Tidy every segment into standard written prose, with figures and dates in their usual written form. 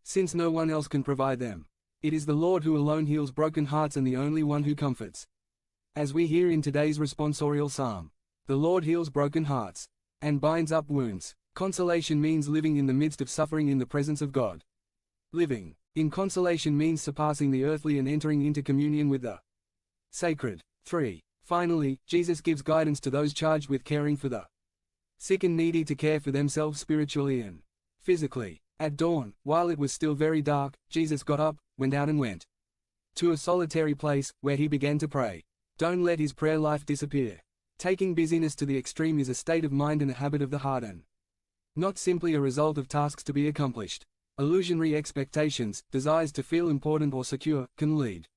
since no one else can provide them. It is the Lord who alone heals broken hearts and the only one who comforts. As we hear in today's responsorial psalm, the Lord heals broken hearts and binds up wounds. Consolation means living in the midst of suffering in the presence of God. Living in consolation means surpassing the earthly and entering into communion with the sacred. 3. Finally, Jesus gives guidance to those charged with caring for the sick and needy to care for themselves spiritually and physically. At dawn, while it was still very dark, Jesus got up, went out and went to a solitary place, where he began to pray. Don't let his prayer life disappear. Taking busyness to the extreme is a state of mind and a habit of the heart and not simply a result of tasks to be accomplished. Illusionary expectations, desires to feel important or secure, can lead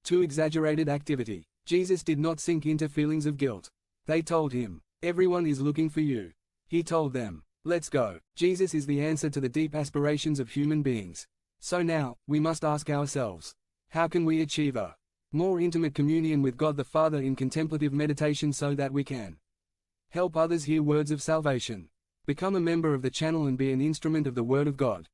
to exaggerated activity. Jesus did not sink into feelings of guilt. They told him, "Everyone is looking for you." He told them, "Let's go." Jesus is the answer to the deep aspirations of human beings. So now, we must ask ourselves, how can we achieve a more intimate communion with God the Father in contemplative meditation so that we can help others hear words of salvation? Become a member of the channel and be an instrument of the Word of God.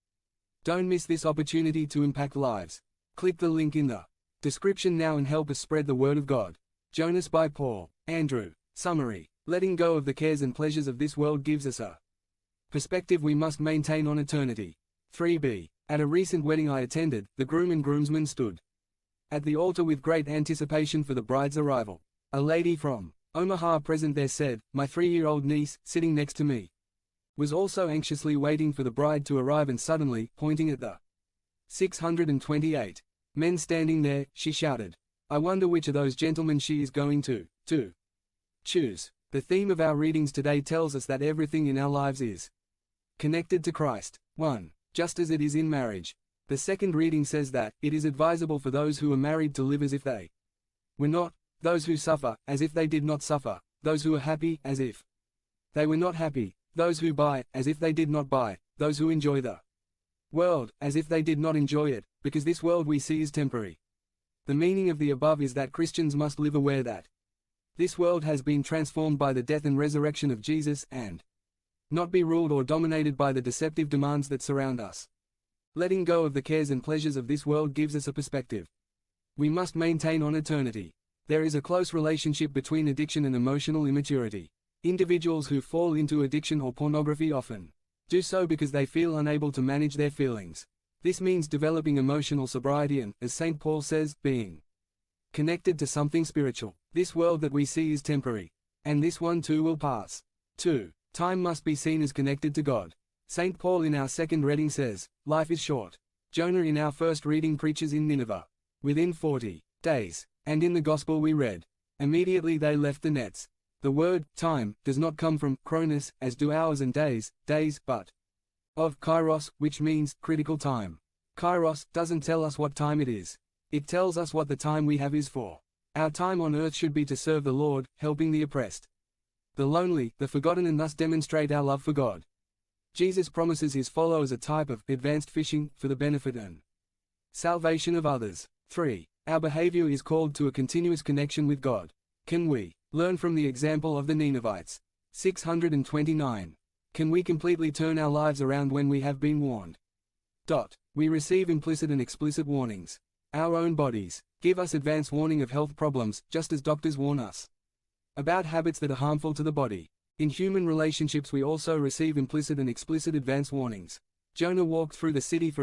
Don't miss this opportunity to impact lives. Click the link in the description now and help us spread the Word of God. Jonas by Paul. Andrew. Summary. Letting go of the cares and pleasures of this world gives us a perspective we must maintain on eternity. 3b. At a recent wedding I attended, the groom and groomsmen stood at the altar with great anticipation for the bride's arrival. A lady from Omaha present there said, "My 3-year-old niece, sitting next to me, was also anxiously waiting for the bride to arrive and suddenly, pointing at the 628 men standing there, she shouted, 'I wonder which of those gentlemen she is going to choose.'" The theme of our readings today tells us that everything in our lives is connected to Christ. 1. Just as it is in marriage. The second reading says that it is advisable for those who are married to live as if they were not, those who suffer, as if they did not suffer, those who are happy, as if they were not happy, those who buy, as if they did not buy, those who enjoy the world, as if they did not enjoy it, because this world we see is temporary. The meaning of the above is that Christians must live aware that this world has been transformed by the death and resurrection of Jesus and not be ruled or dominated by the deceptive demands that surround us. Letting go of the cares and pleasures of this world gives us a perspective we must maintain on eternity. There is a close relationship between addiction and emotional immaturity. Individuals who fall into addiction or pornography often do so because they feel unable to manage their feelings. This means developing emotional sobriety and, as St. Paul says, being connected to something spiritual. This world that we see is temporary, and this one too will pass. 2. Time must be seen as connected to God. St. Paul in our second reading says, "Life is short." Jonah in our first reading preaches in Nineveh within 40 days, and in the Gospel we read, "Immediately they left the nets." The word time does not come from chronos, as do hours and days, but of kairos, which means critical time. Kairos doesn't tell us what time it is. It tells us what the time we have is for. Our time on earth should be to serve the Lord, helping the oppressed, the lonely, the forgotten, and thus demonstrate our love for God. Jesus promises his followers a type of advanced fishing for the benefit and salvation of others. 3. Our behavior is called to a continuous connection with God. Can we learn from the example of the Ninevites? 629. Can we completely turn our lives around when we have been warned? We receive implicit and explicit warnings. Our own bodies give us advance warning of health problems, just as doctors warn us about habits that are harmful to the body. In human relationships we also receive implicit and explicit advance warnings. Jonah walked through the city for